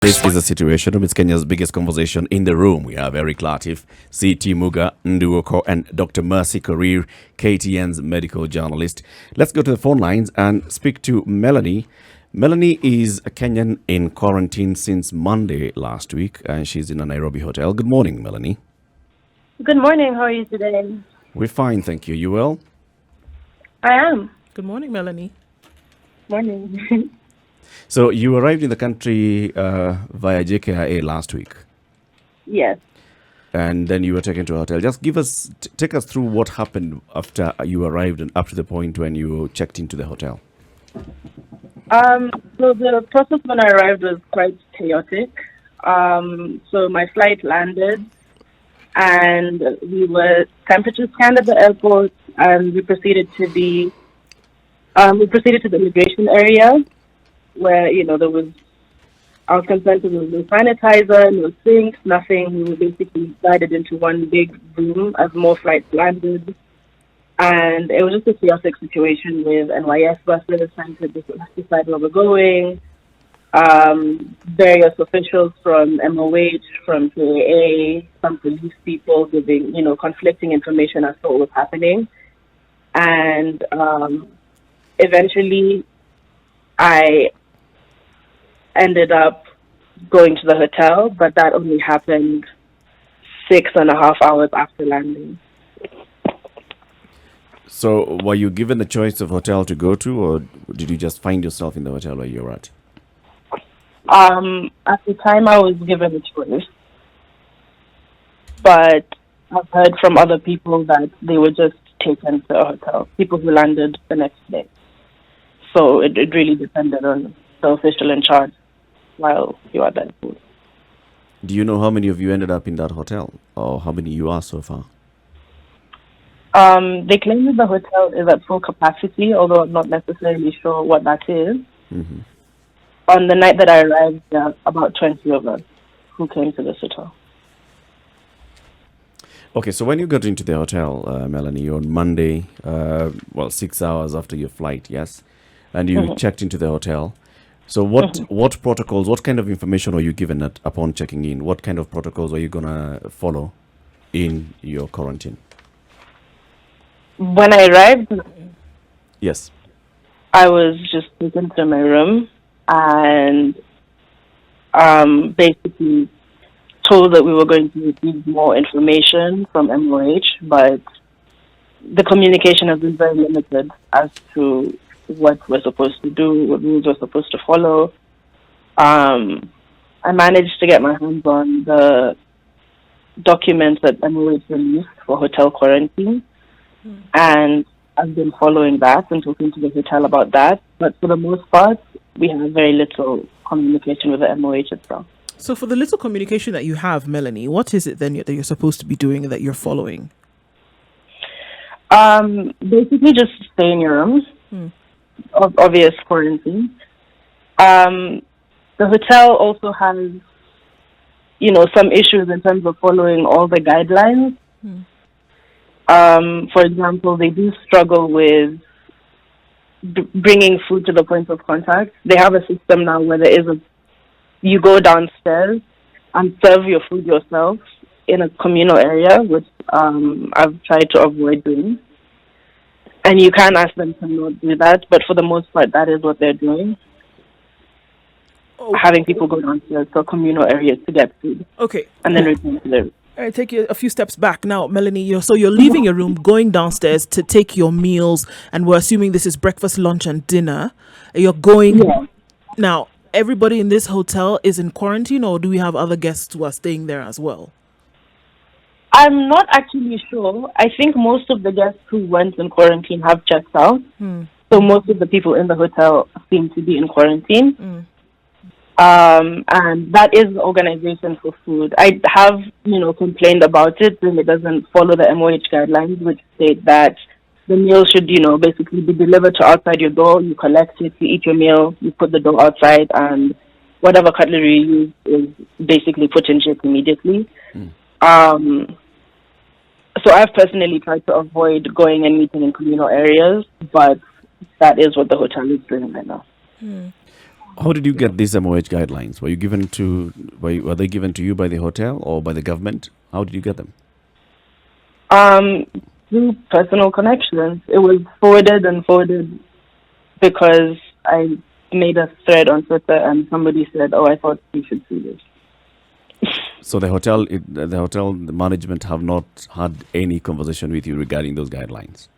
This is a situation room. It's Kenya's biggest conversation in the room. We have Eric Latif, C.T. Muga Nduoko, and Dr. Mercy Korir, KTN's medical journalist. Let's go to the phone lines and speak to Melanie. Melanie is a Kenyan in quarantine since Monday last week, and she's in a Nairobi hotel. Good morning, Melanie. Good morning. How are you today? We're fine, thank you. You well? I am. Good morning, Melanie. Morning. So you arrived in the country via JKIA last week. Yes. And then you were taken to a hotel. Just take us through what happened after you arrived and up to the point when you checked into the hotel. So the process when I arrived was quite chaotic. So my flight landed, and we were temperature scanned at the airport, and we proceeded to the immigration area, where there was, I was concerned there was no sanitizer, no sinks, nothing. We were basically guided into one big room as more flights landed. And it was just a chaotic situation with NYS buses trying to decide where we're going. Various officials from MOH, from KAA, some police people giving, conflicting information as to what was happening. And eventually I ended up going to the hotel, but that only happened 6.5 hours after landing. So were you given a choice of hotel to go to, or did you just find yourself in the hotel where you were at? At the time, I was given a choice, but I've heard from other people that they were just taken to a hotel, people who landed the next day. So it really depended on the official in charge while you are there. Do you know how many of you ended up in that hotel, or how many you are so far? They claim that the hotel is at full capacity, although I'm not necessarily sure what that is. Mm-hmm. On the night that I arrived, there are about 20 of us who came to this hotel. Okay, so when you got into the hotel, Melanie, on Monday, 6 hours after your flight, yes, and you checked into the hotel. So what protocols, what kind of information were you given upon checking in? What kind of protocols were you going to follow in your quarantine? When I arrived, Yes. I was just taken to my room and basically told that we were going to receive more information from MOH, but the communication has been very limited as to what we're supposed to do, what rules we're supposed to follow. I managed to get my hands on the documents that MOH released for hotel quarantine, and I've been following that and talking to the hotel about that. But for the most part, we have very little communication with the MOH itself. So for the little communication that you have, Melanie, what is it then that you're supposed to be doing and that you're following? Basically just stay in your room. Obvious quarantine. The hotel also has, some issues in terms of following all the guidelines. For example, they do struggle with bringing food to the point of contact. They have a system now where you go downstairs and serve your food yourself in a communal area, which I've tried to avoid doing. And you can ask them to not do that, but for the most part, that is what they're doing. Having people go downstairs to communal areas to get food. Okay. And then return to their room. All right, take you a few steps back now, Melanie. You're leaving your room, going downstairs to take your meals, and we're assuming this is breakfast, lunch, and dinner. You're going... Yeah. Now, everybody in this hotel is in quarantine, or do we have other guests who are staying there as well? I'm not actually sure. I think most of the guests who went in quarantine have checked out. So most of the people in the hotel seem to be in quarantine. And that is the organization for food. I have, complained about it, and it doesn't follow the MOH guidelines, which state that the meal should, basically be delivered to outside your door. You collect it, you eat your meal, you put the dough outside, and whatever cutlery you use is basically put in check immediately. So I've personally tried to avoid going and meeting in communal areas, but that is what the hotel is doing right now. How did you get these MOH guidelines? Were they given to you by the hotel or by the government? How did you get them? Through personal connections. It was forwarded and forwarded because I made a thread on Twitter and somebody said, "Oh, I thought you should see this." So the hotel the management have not had any conversation with you regarding those guidelines.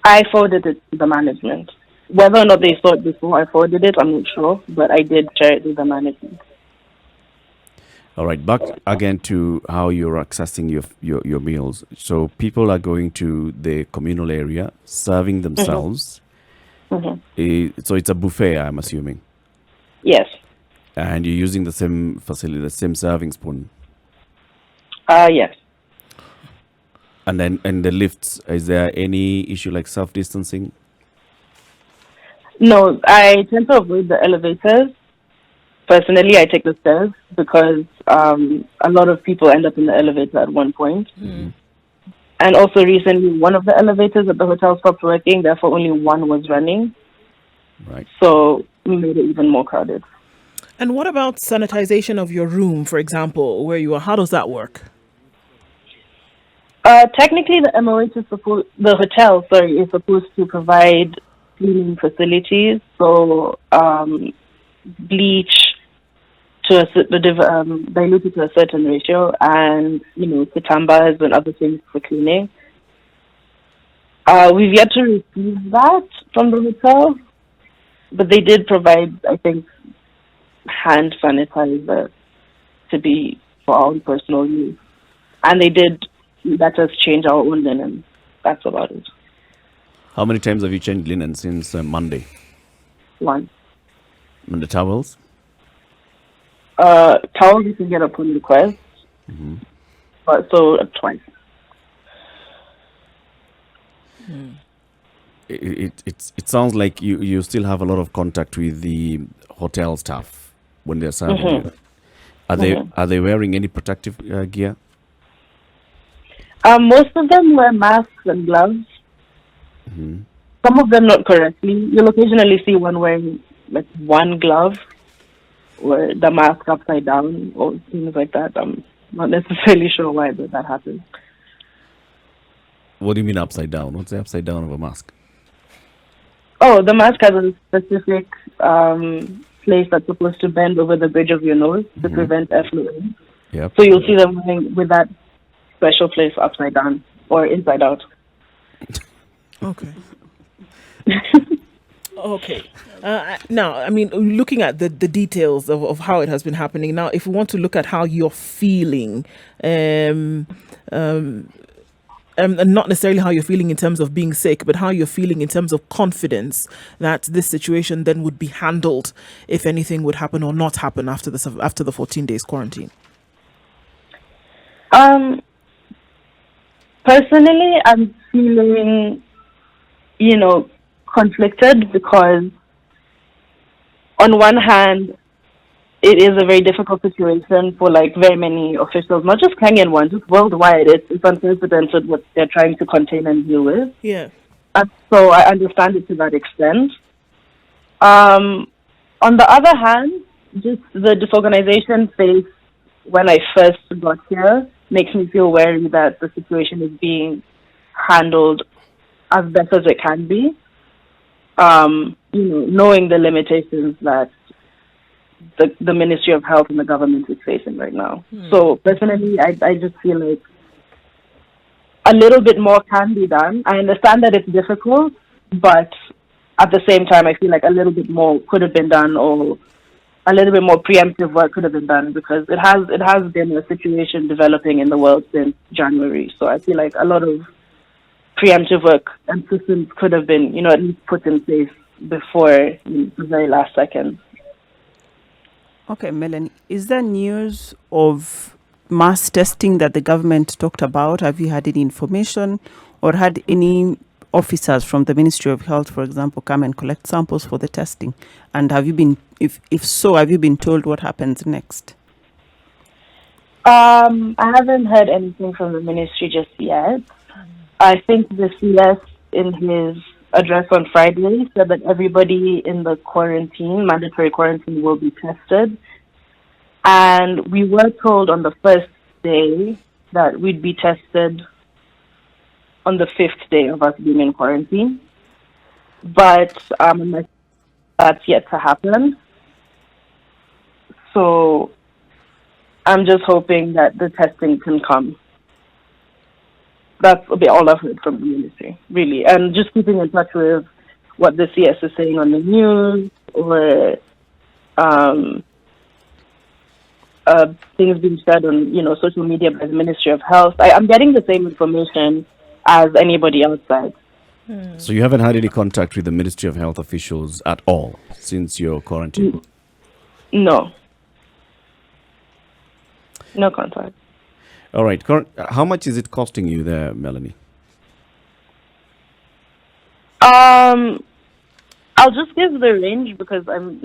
I forwarded it to the management. Whether or not they saw it before I forwarded it, I'm not sure, but I did share it with the management. All right, back again to how you're accessing your meals. So people are going to the communal area, serving themselves. So it's a buffet, I'm assuming. Yes. And you're using the same facility, the same serving spoon. Yes. And then in the lifts, is there any issue like self-distancing? No, I tend to avoid the elevators. Personally, I take the stairs because a lot of people end up in the elevator at one point. And also recently, one of the elevators at the hotel stopped working, therefore only one was running. Right. So we made it even more crowded. And what about sanitization of your room, for example, where you are? How does that work? Technically, the hotel is supposed to provide cleaning facilities. So bleach diluted to a certain ratio, and kitambas and other things for cleaning. We've yet to receive that from the hotel, but they did provide, I think, hand sanitizer to be for our own personal use, and they did let us change our own linen. That's about it. How many times have you changed linen since Monday? Once. And the towels? Towels you can get upon request, but so twice. It sounds like you still have a lot of contact with the hotel staff when they're serving you. Are they wearing any protective gear? Most of them wear masks and gloves. Some of them not correctly. You'll occasionally see one wearing like one glove or the mask upside down or things like that. I'm not necessarily sure why that happens. What do you mean upside down? What's the upside down of a mask? Oh, the mask has a specific place that's supposed to bend over the bridge of your nose to prevent effluent. Yep. So you'll see them wearing with that special place upside down or inside out. Okay. Okay. Now, I mean, looking at the details of how it has been happening. Now, if we want to look at how you're feeling, and not necessarily how you're feeling in terms of being sick, but how you're feeling in terms of confidence that this situation then would be handled if anything would happen or not happen after the 14 days quarantine. Personally, I'm feeling, conflicted because on one hand, it is a very difficult situation for very many officials, not just Kenyan ones, just worldwide. It's unprecedented what they're trying to contain and deal with. Yeah. And so I understand it to that extent. On the other hand, just the disorganization phase when I first got here makes me feel wary that the situation is being handled as best as it can be. Knowing the limitations that the Ministry of Health and the government is facing right now. So personally, I just feel like a little bit more can be done. I understand that it's difficult, but at the same time, I feel like a little bit more could have been done, or a little bit more preemptive work could have been done, because it has been a situation developing in the world since January. So I feel like a lot of preemptive work and systems could have been, at least put in place before the very last second. Okay, Melanie, is there news of mass testing that the government talked about? Have you had any information, or had any officers from the Ministry of Health, for example, come and collect samples for the testing? And have you been, if so, have you been told what happens next? I haven't heard anything from the ministry just yet. I think the CS in his address on Friday said that everybody in the mandatory quarantine, will be tested. And we were told on the first day that we'd be tested on the 5th day of us being in quarantine. But that's yet to happen. So I'm just hoping that the testing can come. That's all I've heard from the ministry, really. And just keeping in touch with what the CS is saying on the news, or things being said on, social media by the Ministry of Health. I'm getting the same information as anybody outside. So you haven't had any contact with the Ministry of Health officials at all since your quarantine? No. No contact. All right. How much is it costing you there, Melanie? I'll just give the range because I'm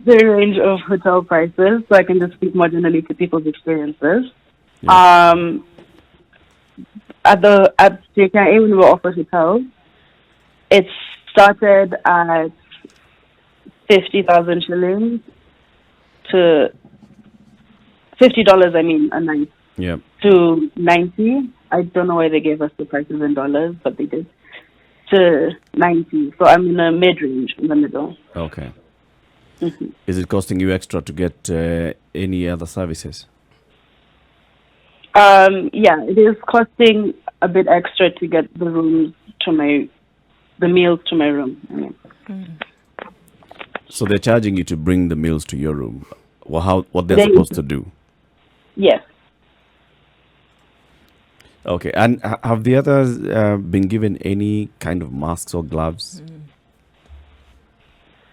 the range of hotel prices, so I can just speak more generally to people's experiences. Yeah. At JKIA, when we were offered hotels, it started at 50,000 shillings to $50, a night. Yeah. To 90. I don't know why they gave us the prices in dollars, but they did. To 90. So I'm in a mid-range, in the middle. Okay. Mm-hmm. Is it costing you extra to get any other services? Yeah, it is costing a bit extra to get the meals to my room. So they're charging you to bring the meals to your room. Well, what they're supposed to do? Yes. Okay, and have the others been given any kind of masks or gloves?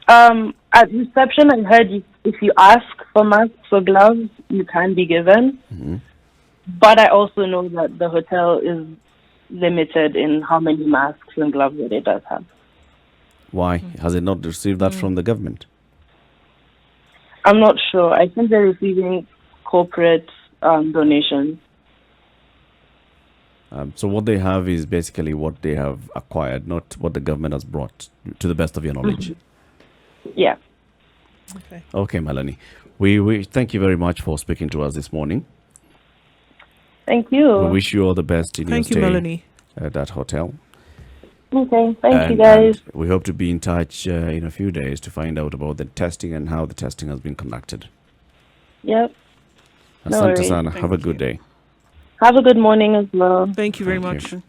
At reception, I heard if you ask for masks or gloves, you can be given. Mm-hmm. But I also know that the hotel is limited in how many masks and gloves that it does have. Why? Has it not received that from the government? I'm not sure. I think they're receiving corporate donations. So what they have is basically what they have acquired, not what the government has brought, to the best of your knowledge. Yeah. Okay, Melanie. We thank you very much for speaking to us this morning. Thank you. We wish you all the best in your stay Melanie. at that hotel. Okay, thank you guys. And we hope to be in touch in a few days to find out about the testing and how the testing has been conducted. Yep. No Asante worries. sana. Have a good day. Have a good morning as well. Thank you very Thank much. you.